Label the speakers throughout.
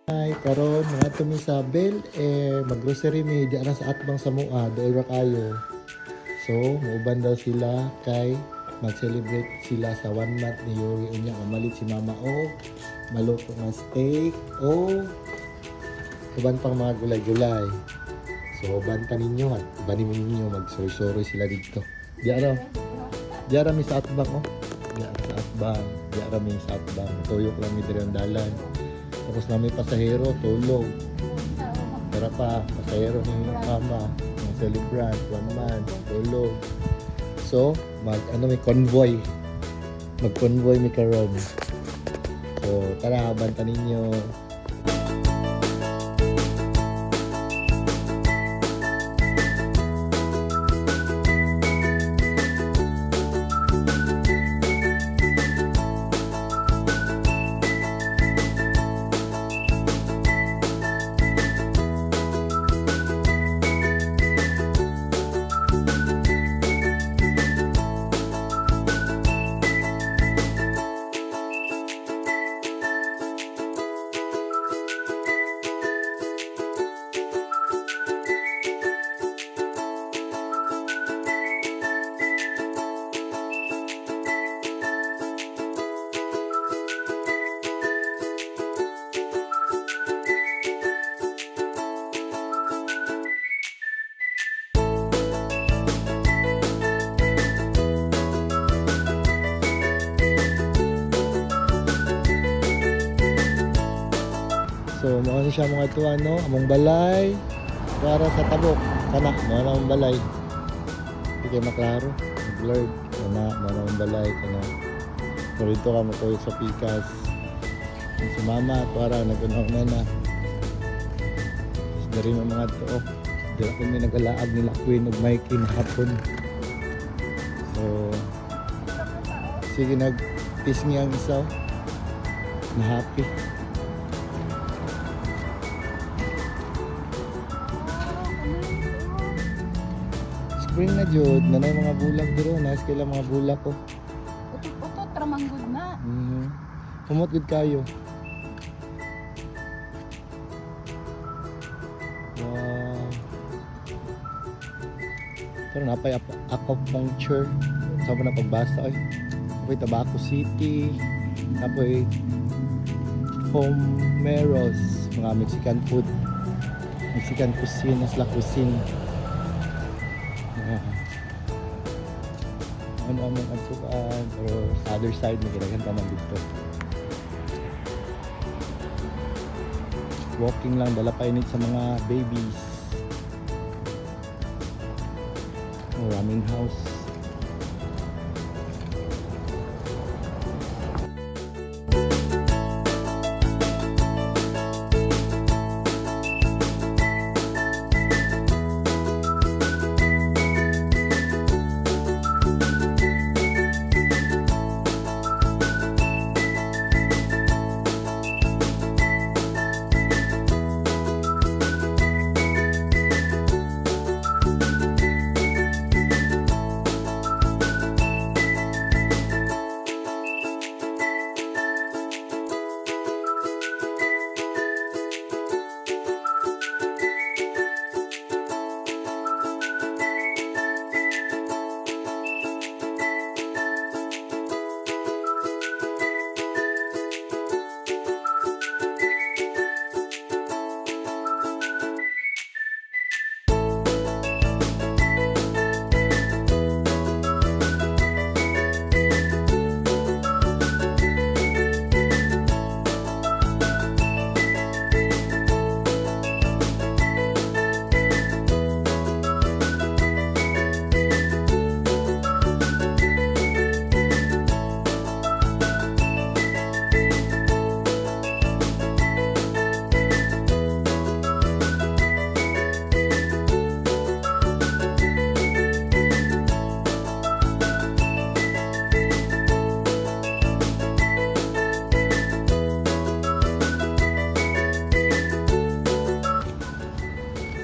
Speaker 1: Ay, karon mga tumi sa Bel, mag-grocery mi di ara sa atbang sa mua, dool ra kayo. So, muuban daw sila kay mag-celebrate sila sa 1 month ni Yuri unya mamalit si Mama o maluto nga steak o uban pang mga gulay-gulay. So, banta ninyo at ibanin mo ninyo mag-sorry sila dito. Di ara mi sa atbang oh. Di ara sa atbang, di ara mi sa atbang. Tuyok lang mi diri ang dalan. Tapos namin pasahero, tulog. Tara pa, pasahero ni Mama, ng celebrant, 1 month, tulog. So, may convoy. Mag-convoy mi karon. So, tara, banta ninyo. So, mga siya mga ito, among balay, para sa tabok, kana, mga namang balay. Hindi kayo maklaro, blurred, kana, mga namang balay, kana. So, rito ka matuyok sa pikas. Si Mama, para, nag-unaw na. Tapos, dari mo mga ito, dila ko may nag-alaag nila Queen of Mikey na hapon. So, sige, nag-peace niya ang isa, na happy. Spring na jud, nanay mga bulag dito, nice kila mga bulag ko.
Speaker 2: Utot-utot, ramanggod na.
Speaker 1: Kumot gud kayo. Wow. Pero napay acupuncture. Saan na pagbasa ay. Napay Tabaco City. Napay Homeros, mga Mexican food. Mexican cuisine, isla cuisine. Ano ang mga asukan, pero sa other side may ginagan pa man dito. Walking lang, dala pa init sa mga babies. Maraming house.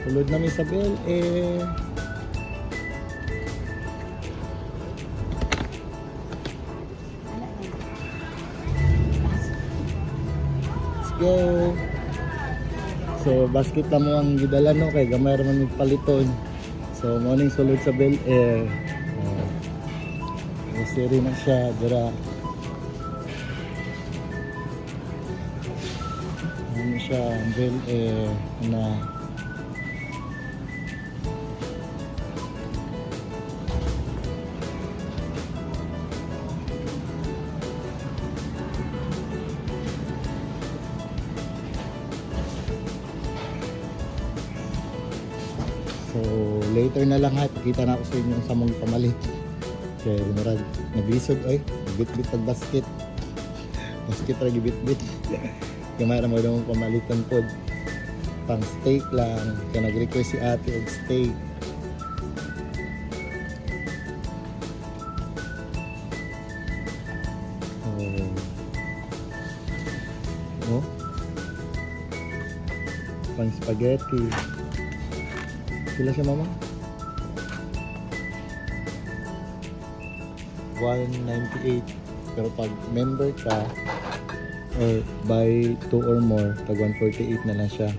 Speaker 1: Sulod namin sa Bel, let's go. So basket na mo ang gidala no kay gamay ra man paliton. So morning sulod sa Bel Air. Siri na siya dira. Ano siya Bel Air na so later na lang ha, pakita na ako sa inyo sa mong pamalit. Kaya murag naglisod oy, bit-bit pag basket. Basket ra gibit-bit. Gamay ra mo daw mong pamalitan pod. Pang steak lang, kaya nag-request si ate og steak. Oh. Pang spaghetti. Sila siya mama? 198. Pero pag member ka or buy 2 or more, tag 148 na lang siya.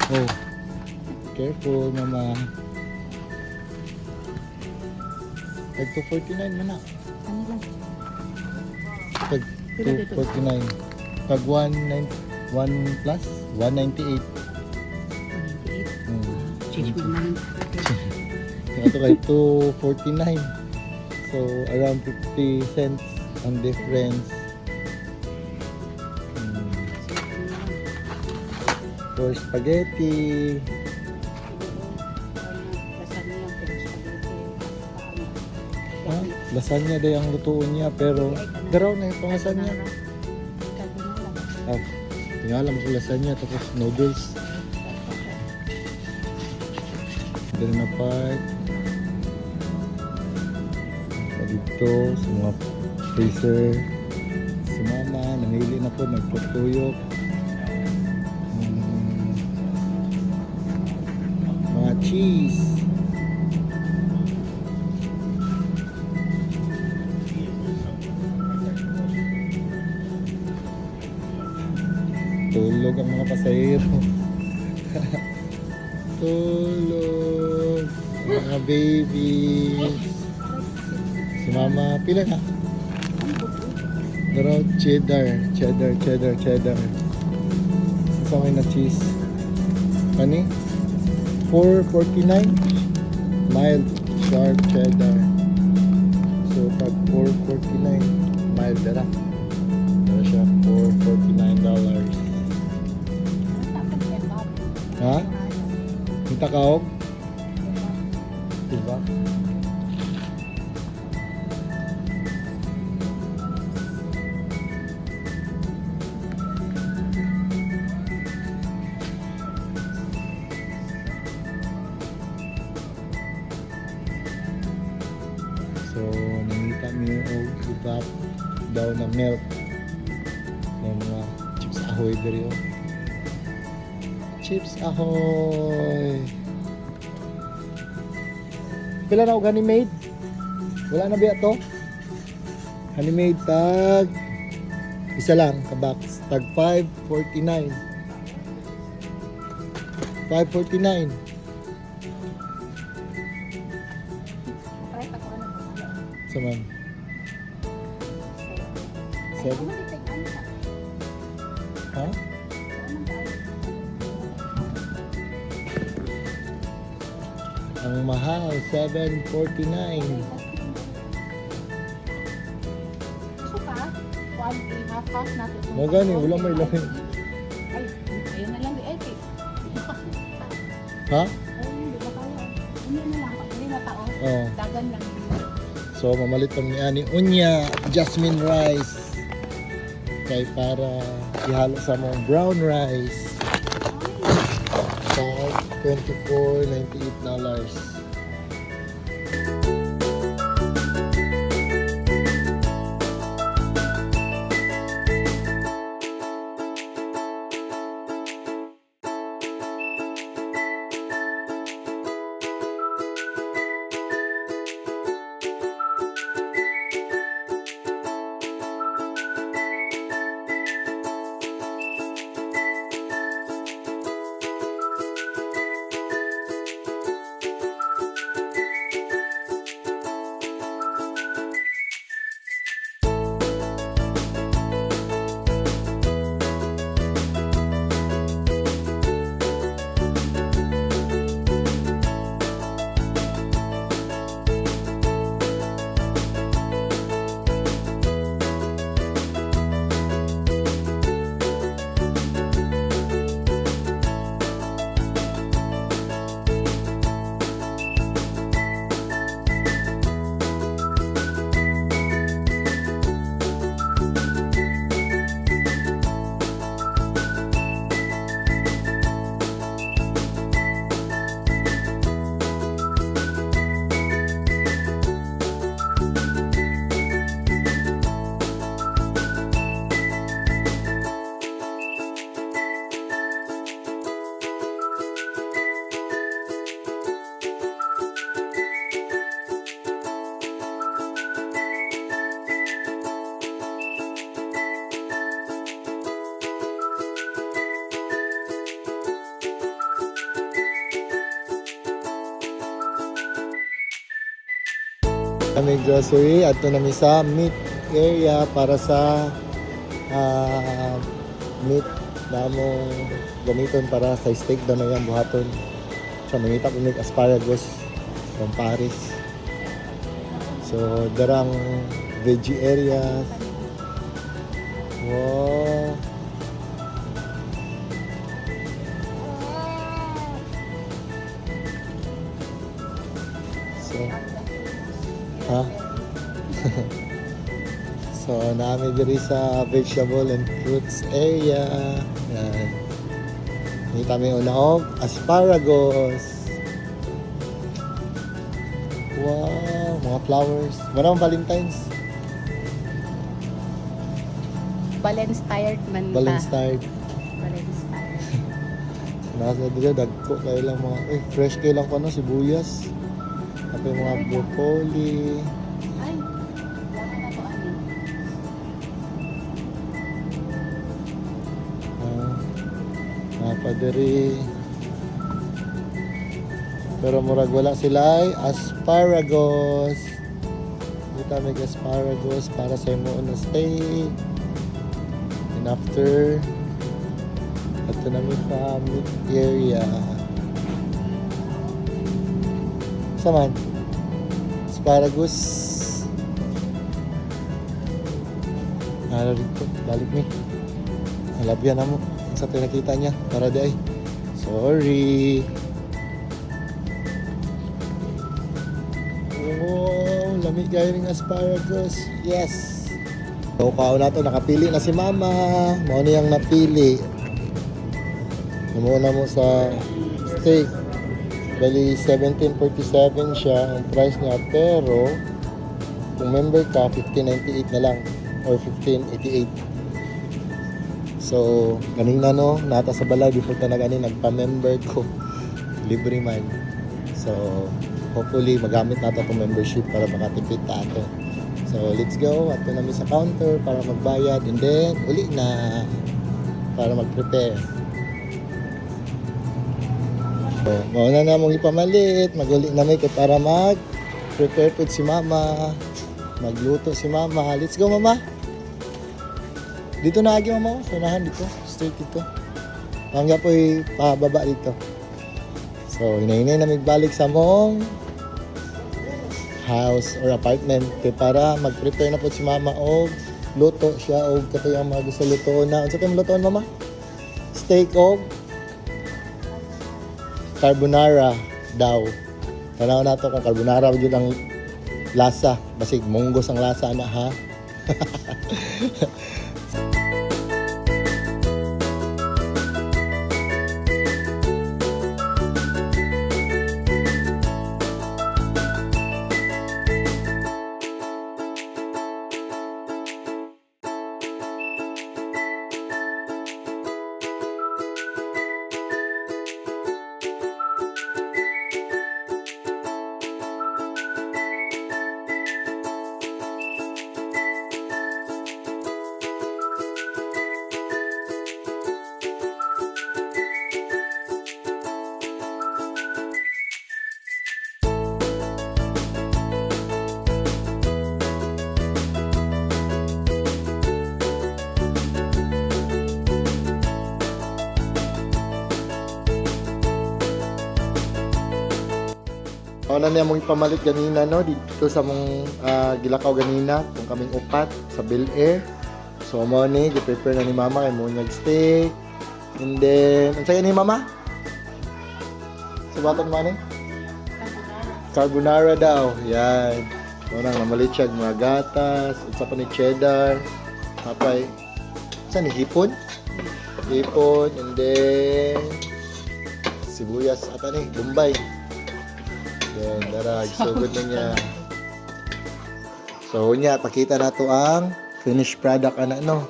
Speaker 1: Oh, careful mama. Tag 249 man na.
Speaker 2: Ano lang?
Speaker 1: Tag 249. Tag 1 plus 198.
Speaker 2: 98. Change mo naman.
Speaker 1: Ito kay 249. So around 50 cents ang difference. For spaghetti. Ah, lasagna day ang lutuon niya pero garaw na yung pangasanya. Ah, tingalam ko lasagna tapos noodles. Dito na part. Dito sa mga freezer. Si mama namili na po nagputuyok. Mga cheese. Tulog ang mga pasahero. Tulog mga babies. Si mama pila na? Pero cheddar. Sa na cheese. Kani? 449 mild sharp cheddar. So pag 449 mild dara. Dara siya $449. Ha? Kita kaog? Diba? So, nangita mo yung iba daw na milk ng mga chips ahoy diri oh. Chips ahoy. Pila na og honey-made? Wala na biya to? Honey-made tag isa lang ka box tag 549. 549. Saman. 7. Ha? Ang mahal, 749.
Speaker 2: Gusto ka? Half natin.
Speaker 1: Mo gani, wala may lamin.
Speaker 2: Ay, ayun na lang di epic.
Speaker 1: Ha?
Speaker 2: Ay, hindi ba kaya? Hindi na lang. Hindi na tao.
Speaker 1: Oh.
Speaker 2: Dagan lang.
Speaker 1: So mamalit kami ni Ani Unya, jasmine rice. Kay para ihalo sa mong brown rice. Sa $24.98. Kami grocery at ito namin sa meat area para sa meat na mo gamiton para sa steak daw na yung buhaton. So mangita ko may asparagus from Paris. So darang veggie areas. Wow. So, ha? So, namin diri sa vegetable and fruits area. Yan. Hindi kami unaog asparagus. Wow, mga flowers. Marang Valentine's.
Speaker 2: Balance tired man ta.
Speaker 1: Balance tired.
Speaker 2: Balance tired.
Speaker 1: Nasa dito, dagko kayo lang mga, fresh kayo lang ko no, sibuyas. Tapos yung mga broccoli.
Speaker 2: Ay, wala na to ani.
Speaker 1: Napadiri. Pero murag wala sila ay asparagus. Kita may asparagus para sa imo na steak. And after, ito namin sa meat area. Saman? Asparagus. Ano rito? Balik ni. Halabyan na mo. Sa pinakita niya. Para di ay. Sorry. Oh, lamig kayo ng asparagus. Yes. So, kao na to. Nakapili na si Mama. Mao niyang napili. Namuna mo sa steak. Bali, 17.47 siya ang price niya. Pero, kung member ka, 15.98 na lang. Or 15.88. So, kanina no, nata sa balay, before ta na ganin, nagpa-member ko. Libre man. So, hopefully, magamit nato itong membership para makatipid ta ato. So, let's go. Ato namin sa counter para magbayad. And then, uli na para mag-prepare. So, mauna na mong ipamalit. Mag-uli na may para mag-prepare food si Mama. Magluto si Mama. Let's go, Mama. Dito na agi, Mama. Sunahan dito. Straight dito. Hanggang po'y pababa dito. So, hinay-hinay na magbalik sa mong house or apartment para mag-prepare na po si Mama o luto siya o kato yung mga gusto lutoon na. Ano sa tayo lutoon, Mama? Steak o carbonara daw. Tanaw na to kung carbonara yun ang lasa. Basig munggos ang lasa na ha. Ano na mong ipamalit ganina no dito sa mong gilakaw ganina kung kaming upat sa Bel Air. So mo ni gi-prepare na ni Mama kay mo steak. And then unsay ni Mama? Subaton man ni? Carbonara daw. Yan. Unang namalit siya mga gatas, unsa pa ni cheddar. Tapay sa ni hipon. Hipon and then sibuyas ata ni Bombay. Then, darag. So, good na niya. So, niya, pakita na to ang finished product, no?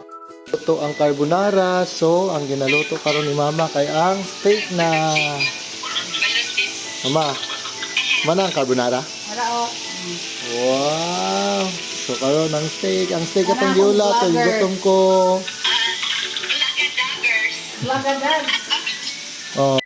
Speaker 1: Ito ang carbonara. So, ang ginaluto karon ni Mama kay ang steak na. Mama, mana ang carbonara?
Speaker 2: Wala o.
Speaker 1: Wow! So, karon ang steak. Ang steak atong giulat. So, gutom ko.
Speaker 2: Lagadag.
Speaker 1: Oh.